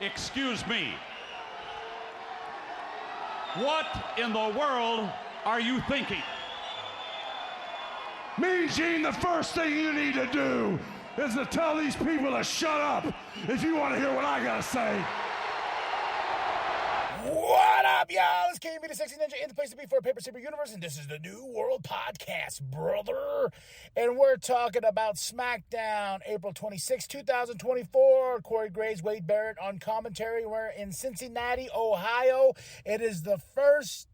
Excuse me. What in the world are you thinking? Mean Gene, the first thing you need to do is to tell these people to shut up if you want to hear what I gotta say. What up, y'all? It's KB the Sexy Ninja in the place to be for a Paper Super Universe, and this is the New World Podcast, brother. And we're talking about SmackDown, April 26, 2024. Corey Graves, Wade Barrett on commentary. We're in Cincinnati, Ohio. It is the first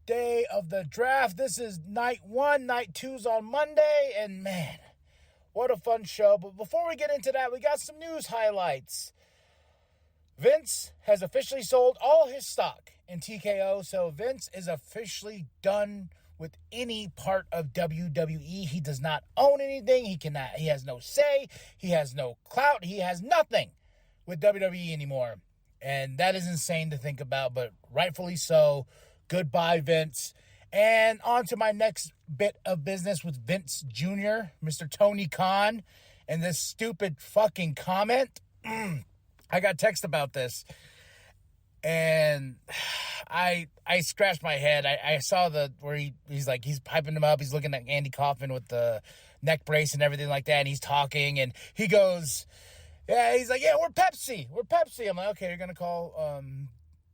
day of the draft. This is night one. Night two's on Monday, and man, what a fun show. But before we get into that, we got some news highlights. Vince has officially sold all his stock in TKO, so Vince is officially done with any part of WWE. He does not own anything. He has no say. He has no clout. He has nothing with WWE anymore. And that is insane to think about, but rightfully so. Goodbye, Vince. And on to my next bit of business with Vince Jr., Mr. Tony Khan, and this stupid fucking comment. I got text about this, and I scratched my head. I saw where he's piping him up. He's looking at Andy Kaufman with the neck brace and everything like that, and he's talking, and he goes, yeah, he's like, yeah, we're Pepsi. I'm like, okay, you're going to call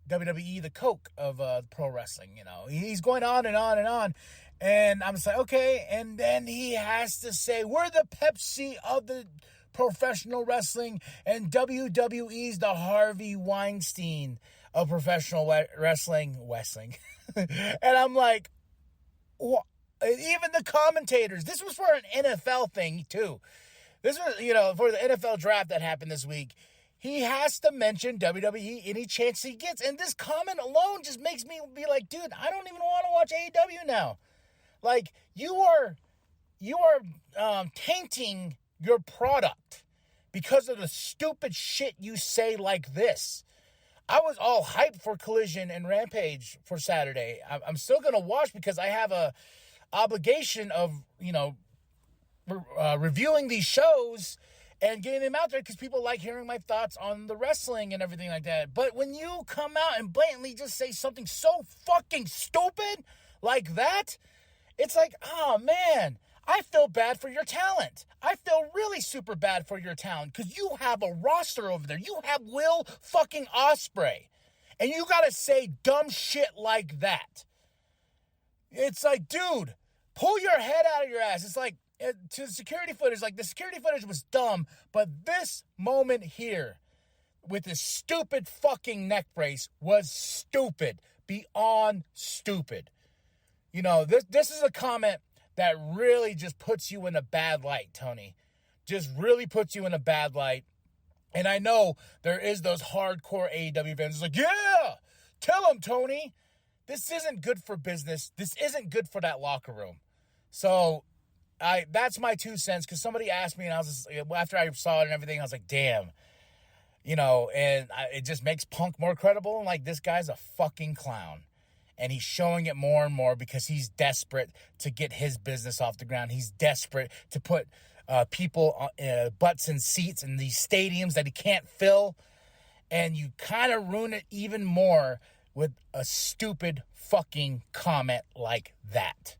WWE the Coke of pro wrestling, you know. He's going on and on and on, and I'm just like, okay, and then he has to say, we're the Pepsi of the professional wrestling, and WWE's the Harvey Weinstein of professional wrestling. And I'm like, what? Even the commentators, this was for an NFL thing too. This was, for the NFL draft that happened this week. He has to mention WWE any chance he gets. And this comment alone just makes me be like, dude, I don't even want to watch AEW now. Like, you are tainting your product because of the stupid shit you say like this. I was all hyped for Collision and Rampage for Saturday. I'm still going to watch because I have a obligation of, reviewing these shows and getting them out there because people like hearing my thoughts on the wrestling and everything like that. But when you come out and blatantly just say something so fucking stupid like that, it's like, oh man, I feel bad for your talent. I feel really super bad for your talent because you have a roster over there. You have Will fucking Ospreay. And you got to say dumb shit like that. It's like, dude, pull your head out of your ass. It's like, to the security footage, like the security footage was dumb, but this moment here with this stupid fucking neck brace was stupid. Beyond stupid. This is a comment that really just puts you in a bad light, Tony. Just really puts you in a bad light. And I know there is those hardcore AEW fans. It's like, yeah, tell them, Tony. This isn't good for business. This isn't good for that locker room. So that's my 2 cents, because somebody asked me, and I was just, after I saw it and everything, I was like, damn. It just makes Punk more credible. And like, this guy's a fucking clown. And he's showing it more and more because he's desperate to get his business off the ground. He's desperate to put people butts in seats in these stadiums that he can't fill. And you kind of ruin it even more with a stupid fucking comment like that.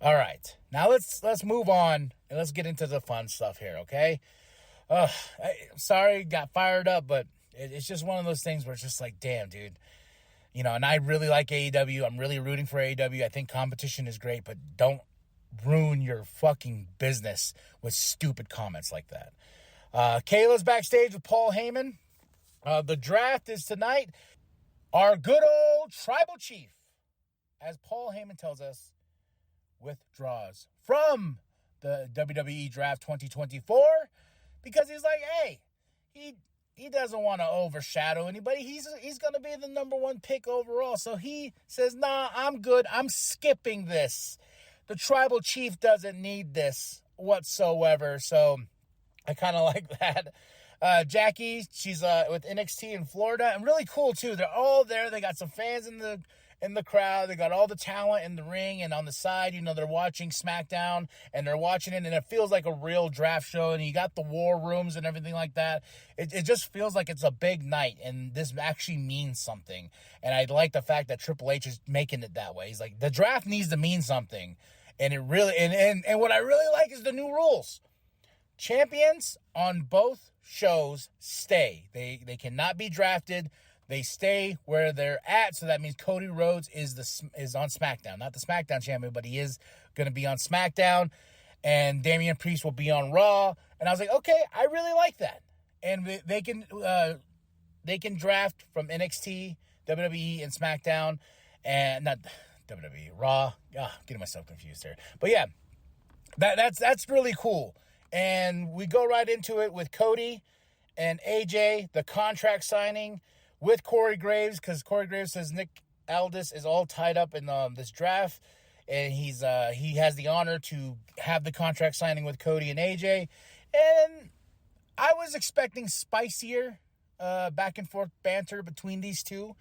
All right. Now let's move on and let's get into the fun stuff here, okay? Sorry, got fired up, but it's just one of those things where it's just like, damn, dude. And I really like AEW. I'm really rooting for AEW. I think competition is great, but don't ruin your fucking business with stupid comments like that. Kayla's backstage with Paul Heyman. The draft is tonight. Our good old tribal chief, as Paul Heyman tells us, withdraws from the WWE Draft 2024 because he's like, hey, he doesn't want to overshadow anybody. He's going to be the number one pick overall. So he says, nah, I'm good. I'm skipping this. The tribal chief doesn't need this whatsoever. So I kind of like that. Jackie, she's with NXT in Florida. And really cool, too. They're all there. They got some fans in in the crowd. They got all the talent in the ring and on the side. They're watching SmackDown and they're watching it, and it feels like a real draft show. And you got the war rooms and everything like that. It just feels like it's a big night, and this actually means something. And I like the fact that Triple H is making it that way. He's like, the draft needs to mean something. And it really, and what I really like is the new rules. Champions on both shows stay. They cannot be drafted. They stay where they're at. So that means Cody Rhodes is on SmackDown. Not the SmackDown champion, but he is going to be on SmackDown. And Damian Priest will be on Raw. And I was like, okay, I really like that. And they can draft from NXT, WWE, and SmackDown, and not WWE, Raw. Getting myself confused here. But yeah, that's really cool. And we go right into it with Cody and AJ, the contract signing with Corey Graves, because Corey Graves says Nick Aldis is all tied up in this draft, and he has the honor to have the contract signing with Cody and AJ. And I was expecting spicier back and forth banter between these two.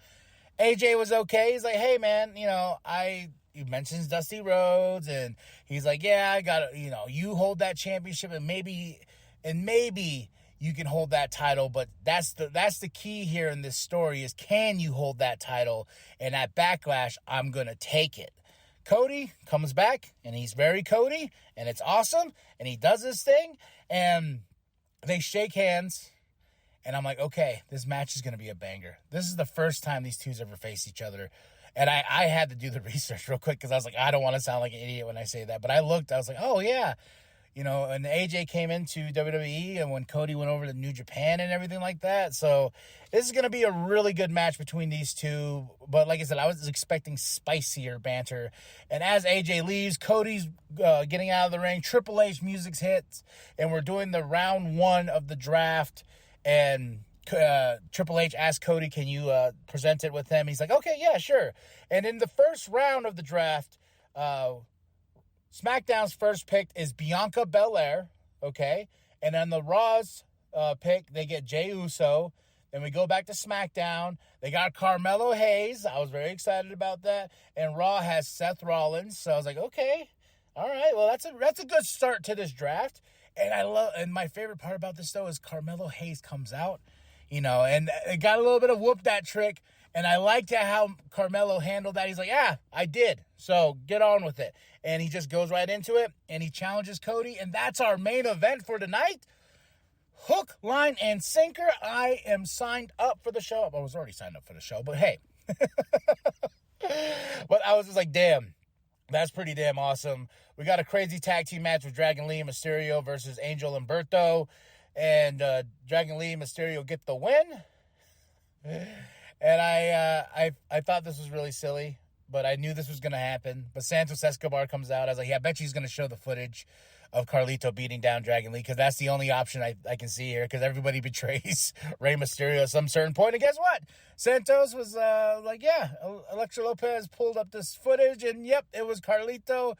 AJ was okay. He's like, hey, man, he mentions Dusty Rhodes, and he's like, yeah, I got to, you hold that championship, and maybe you can hold that title, but that's the key here in this story is, can you hold that title? And at Backlash, I'm going to take it. Cody comes back, and he's very Cody, and it's awesome, and he does his thing, and they shake hands, and I'm like, okay, this match is going to be a banger. This is the first time these two's ever faced each other. And I had to do the research real quick because I was like, I don't want to sound like an idiot when I say that. But I was like, oh, yeah. And AJ came into WWE, and when Cody went over to New Japan and everything like that. So this is going to be a really good match between these two. But like I said, I was expecting spicier banter. And as AJ leaves, Cody's getting out of the ring. Triple H music's hits, and we're doing the round one of the draft. And Triple H asked Cody, can you present it with him? He's like, okay, yeah, sure. And in the first round of the draft, SmackDown's first pick is Bianca Belair, okay? And then the Raw's pick, they get Jey Uso. Then we go back to SmackDown. They got Carmelo Hayes. I was very excited about that. And Raw has Seth Rollins. So I was like, okay, all right. Well, that's a good start to this draft. And my favorite part about this, though, is Carmelo Hayes comes out, and it got a little bit of whoop that trick. And I liked how Carmelo handled that. He's like, yeah, I did. So get on with it. And he just goes right into it, and he challenges Cody. And that's our main event for tonight. Hook, line, and sinker. I am signed up for the show. I was already signed up for the show, but hey. But I was just like, damn, that's pretty damn awesome. We got a crazy tag team match with Dragon Lee and Mysterio versus Angel and Berto. And Dragon Lee and Mysterio get the win. And I thought this was really silly, but I knew this was going to happen. But Santos Escobar comes out. I was like, yeah, I bet he's going to show the footage of Carlito beating down Dragon Lee, because that's the only option I can see here, because everybody betrays Rey Mysterio at some certain point. And guess what? Santos was like, yeah, Elektra Lopez pulled up this footage, and yep, it was Carlito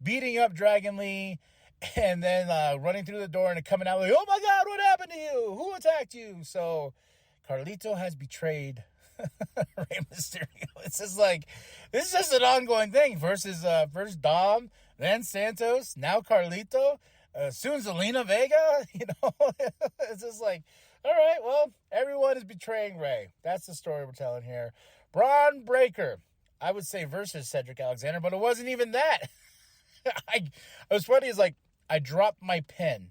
beating up Dragon Lee, and then running through the door and coming out like, oh my God, what happened to you? Who attacked you? So Carlito has betrayed Rey Mysterio. It's just like, this is just an ongoing thing. First Dom, then Santos, now Carlito, soon Zelina Vega. It's just like, all right, well, everyone is betraying Rey. That's the story we're telling here. Braun Breaker, I would say versus Cedric Alexander, but it wasn't even that. It was funny. It's like, I dropped my pen,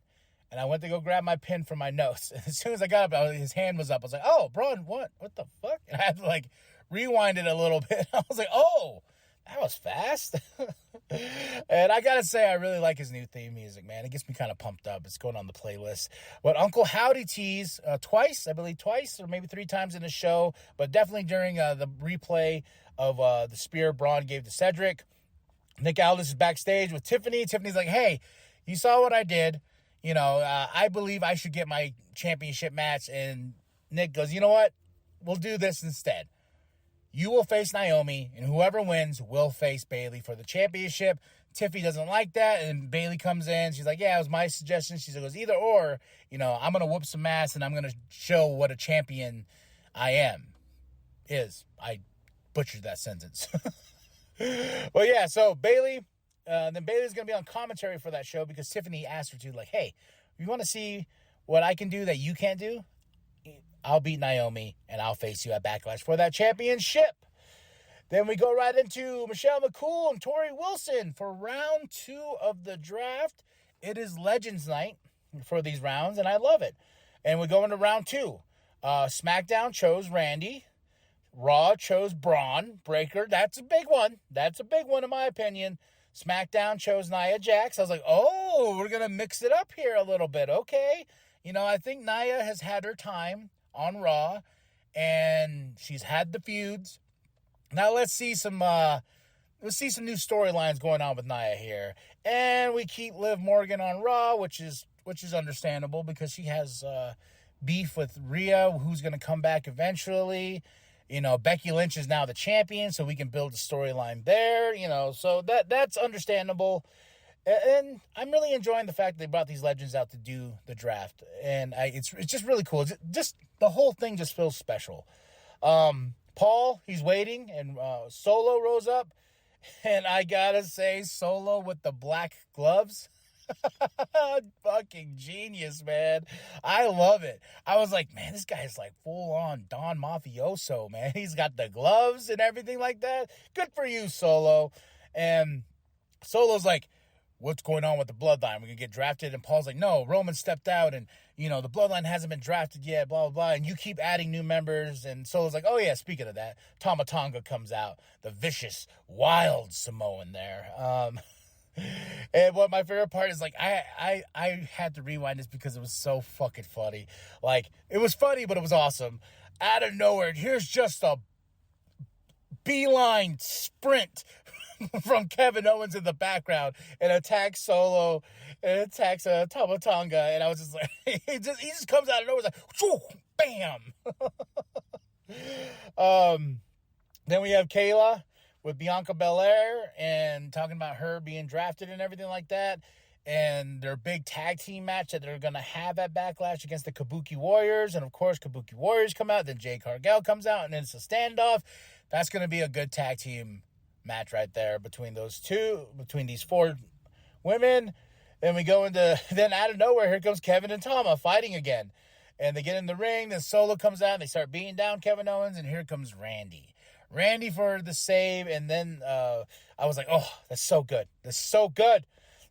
and I went to go grab my pen from my notes. And as soon as I got up, his hand was up. I was like, oh, Braun, what the fuck? And I had to, rewind it a little bit. I was like, oh, that was fast. And I got to say, I really like his new theme music, man. It gets me kind of pumped up. It's going on the playlist. But Uncle Howdy teased twice, or maybe 3 times in the show, but definitely during the replay of the spear Braun gave to Cedric. Nick Aldis is backstage with Tiffany. Tiffany's like, hey, you saw what I did. I believe I should get my championship match. And Nick goes, you know what? We'll do this instead. You will face Naomi, and whoever wins will face Bayley for the championship. Tiffany doesn't like that, and Bayley comes in. She's like, yeah, it was my suggestion. She goes, either or, I'm going to whoop some ass, and I'm going to show what a champion I am. butchered that sentence. Well, yeah, so Bayley, then Bayley's going to be on commentary for that show because Tiffany asked her to, like, hey, if you want to see what I can do that you can't do, I'll beat Naomi and I'll face you at Backlash for that championship. Then we go right into Michelle McCool and Tori Wilson for round 2 of the draft. It is Legends Night for these rounds, and I love it. And we go into round 2. SmackDown chose Randy. Raw chose Braun Breaker. That's a big one. That's a big one in my opinion. SmackDown chose Nia Jax. I was like, oh, we're going to mix it up here a little bit. Okay. You know, I think Nia has had her time on Raw, and she's had the feuds. Now let's see some new storylines going on with Nia here. And we keep Liv Morgan on Raw, which is understandable because she has beef with Rhea, who's going to come back eventually. You know, Becky Lynch is now the champion, so we can build a storyline there, you know, so that's understandable. And I'm really enjoying the fact that they brought these legends out to do the draft. And it's just really cool. Just the whole thing just feels special. Paul, he's waiting, and Solo rose up. And I gotta say, Solo with the black gloves. Fucking genius, man. I love it. I was like, man, this guy's like full on Don Mafioso, man. He's got the gloves and everything like that. Good for you, Solo. And Solo's like, what's going on with the bloodline? We're gonna get drafted. And Paul's like, no, Roman stepped out, and you know the bloodline hasn't been drafted yet, blah blah blah, and you keep adding new members. And Solo's like, oh yeah, speaking of that, Tama Tonga comes out, the vicious wild Samoan there. And what my favorite part is, like, I had to rewind this because it was so fucking funny. Like, it was funny, but it was awesome. Out of nowhere, here's just a beeline sprint from Kevin Owens in the background and attacks Solo and attacks Tama Tonga. And I was just like, he just comes out of nowhere, like, bam. Then we have Kayla with Bianca Belair and talking about her being drafted and everything like that. And their big tag team match that they're going to have at Backlash against the Kabuki Warriors. And, of course, Kabuki Warriors come out. Then Jade Cargill comes out, and then it's a standoff. That's going to be a good tag team match right there between those two, between these 4 women. Then we go into, then out of nowhere, here comes Kevin and Tama fighting again. And they get in the ring. Then Solo comes out, and they start beating down Kevin Owens. And here comes Randy for the save, and then I was like, oh, that's so good. That's so good.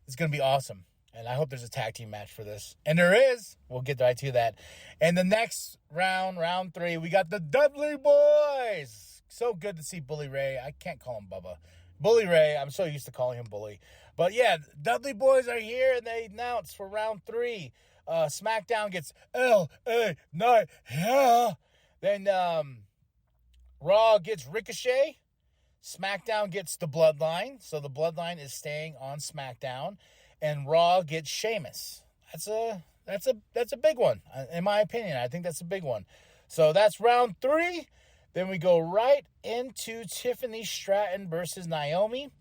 It's going to be awesome. And I hope there's a tag team match for this. And there is. We'll get right to that. And the next round, round 3, we got the Dudley Boys. So good to see Bully Ray. I can't call him Bubba. Bully Ray. I'm so used to calling him Bully. But yeah, Dudley Boys are here, and they announce for round 3. SmackDown gets L.A. Knight. Yeah. Then Raw gets Ricochet. SmackDown gets the Bloodline. So the Bloodline is staying on SmackDown. And Raw gets Sheamus. That's a big one. In my opinion, I think that's a big one. So that's round 3. Then we go right into Tiffany Stratton versus Naomi.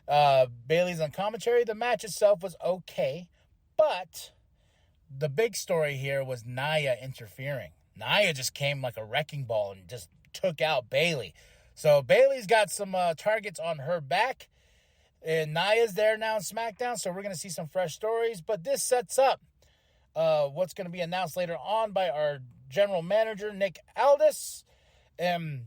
Bayley's on commentary. The match itself was okay. But the big story here was Nia interfering. Nia just came like a wrecking ball and just took out Bayley. So Bayley's got some targets on her back, and Nia's there now in SmackDown, so we're going to see some fresh stories. But this sets up what's going to be announced later on by our general manager, Nick Aldis. And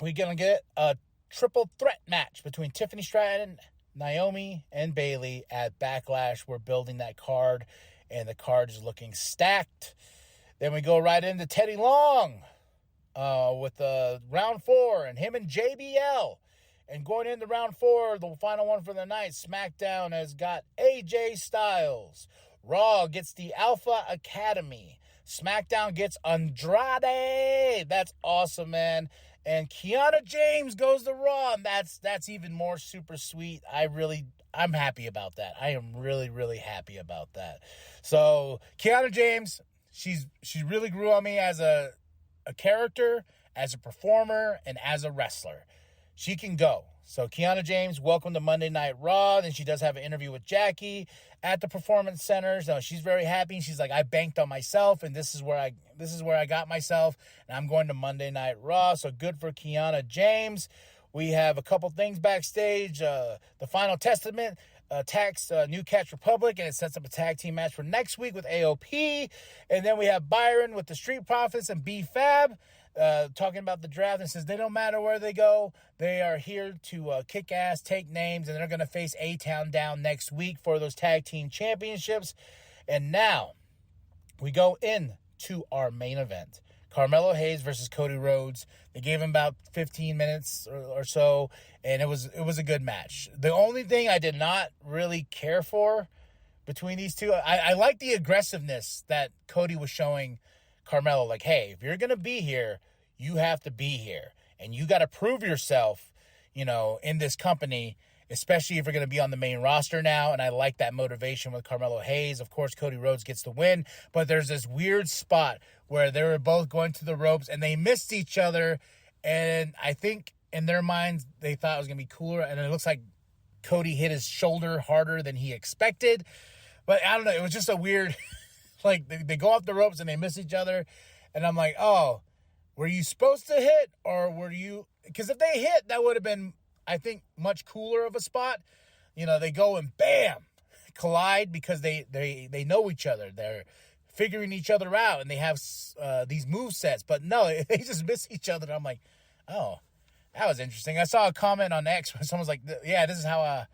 we're going to get a triple threat match between Tiffany Stratton, Naomi, and Bayley at Backlash. We're building that card, and the card is looking stacked. Then we go right into Teddy Long with round 4, and him and JBL. And going into round 4, the final one for the night, SmackDown has got AJ Styles. Raw gets the Alpha Academy. SmackDown gets Andrade. That's awesome, man. And Kiana James goes to Raw, and that's even more super sweet. I'm happy about that. I am really, really happy about that. So Kiana James, she really grew on me as a character, as a performer, and as a wrestler. She can go. So Kiana James, welcome to Monday Night Raw. Then she does have an interview with Jackie at the Performance Center. So she's very happy. She's like, I banked on myself, and this is where I got myself, and I'm going to Monday Night Raw. So good for Kiana James. We have a couple things backstage. The Final Testament attacks New Catch Republic, and it sets up a tag team match for next week with AOP. And then we have Byron with the Street Profits and B-Fab talking about the draft, and says they don't matter where they go. They are here to kick ass, take names, and they're going to face A-Town down next week for those tag team championships. And now we go into our main event. Carmelo Hayes versus Cody Rhodes. They gave him about 15 minutes or so, and it was a good match. The only thing I did not really care for between these two, I like the aggressiveness that Cody was showing Carmelo. Like, hey, if you're going to be here, you have to be here. And you got to prove yourself, in this company, especially if you're going to be on the main roster now. And I like that motivation with Carmelo Hayes. Of course, Cody Rhodes gets the win. But there's this weird spot where they were both going to the ropes and they missed each other. And I think in their minds, they thought it was going to be cooler. And it looks like Cody hit his shoulder harder than he expected. But I don't know. It was just a weird, like, they go off the ropes and they miss each other. And I'm like, oh, were you supposed to hit, or were you? Because if they hit, that would have been, I think, much cooler of a spot. They go and bam, collide because they know each other. They're figuring each other out, and they have these move sets. But no, they just miss each other. And I'm like, oh, that was interesting. I saw a comment on X where someone's like, yeah, this is how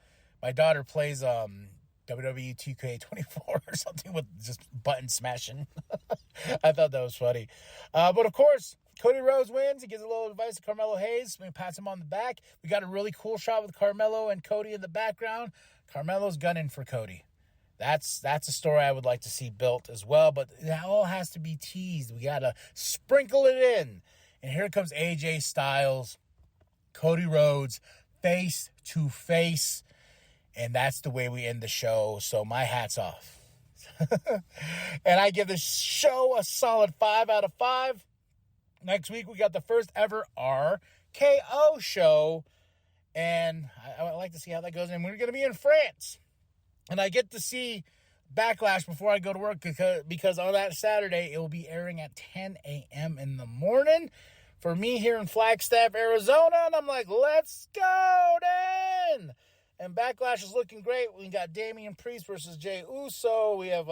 my daughter plays WWE 2K24 or something, with just button smashing. I thought that was funny. But of course, Cody Rhodes wins. He gives a little advice to Carmelo Hayes. He pats him on the back. We got a really cool shot with Carmelo and Cody in the background. Carmelo's gunning for Cody. That's a story I would like to see built as well. But it all has to be teased. We got to sprinkle it in. And here comes AJ Styles, Cody Rhodes, face to face. And that's the way we end the show. So my hat's off. And I give this show a solid 5 out of 5. Next week, we got the first ever RKO show. And I would like to see how that goes. And we're going to be in France. And I get to see Backlash before I go to work because on that Saturday, it will be airing at 10 a.m. in the morning for me here in Flagstaff, Arizona. And I'm like, let's go, Dan! And Backlash is looking great. We got Damian Priest versus Jey Uso. We have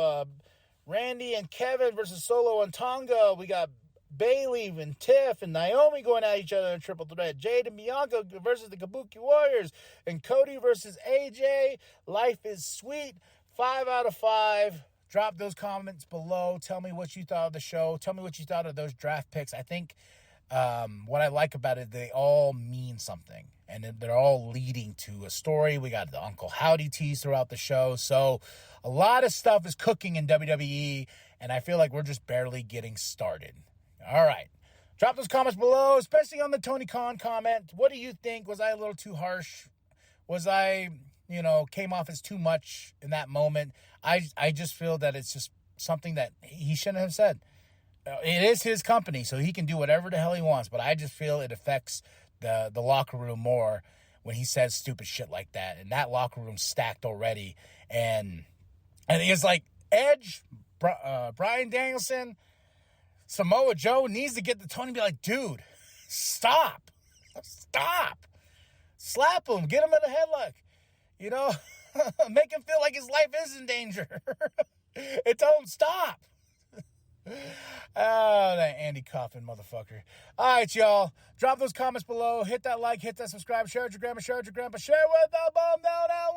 Randy and Kevin versus Solo and Tonga. We got Bayley and Tiff and Naomi going at each other in triple threat. Jade and Bianca versus the Kabuki Warriors. And Cody versus AJ. Life is sweet. 5 out of 5. Drop those comments below. Tell me what you thought of the show. Tell me what you thought of those draft picks. I think what I like about it, they all mean something. And they're all leading to a story. We got the Uncle Howdy tease throughout the show. So a lot of stuff is cooking in WWE. And I feel like we're just barely getting started. All right. Drop those comments below, especially on the Tony Khan comment. What do you think? Was I a little too harsh? Was I, came off as too much in that moment? I just feel that it's just something that he shouldn't have said. It is his company, so he can do whatever the hell he wants, but I just feel it affects the locker room more when he says stupid shit like that. And that locker room's stacked already. And it's like Edge, Bryan Danielson, Samoa Joe needs to get the Tony and be like, dude, stop. Slap him. Get him in a headlock. Make him feel like his life is in danger. And tell him stop. Oh, that Andy Kaufman motherfucker. All right, y'all. Drop those comments below. Hit that like, hit that subscribe. Share it with your grandma, share it with your grandpa. Share it with the bum down at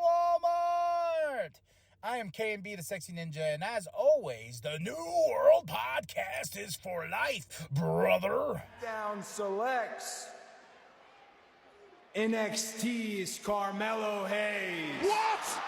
Walmart. I am K&B, the Sexy Ninja, and as always, the New World Podcast is for life, brother. Down selects NXT's Carmelo Hayes. What?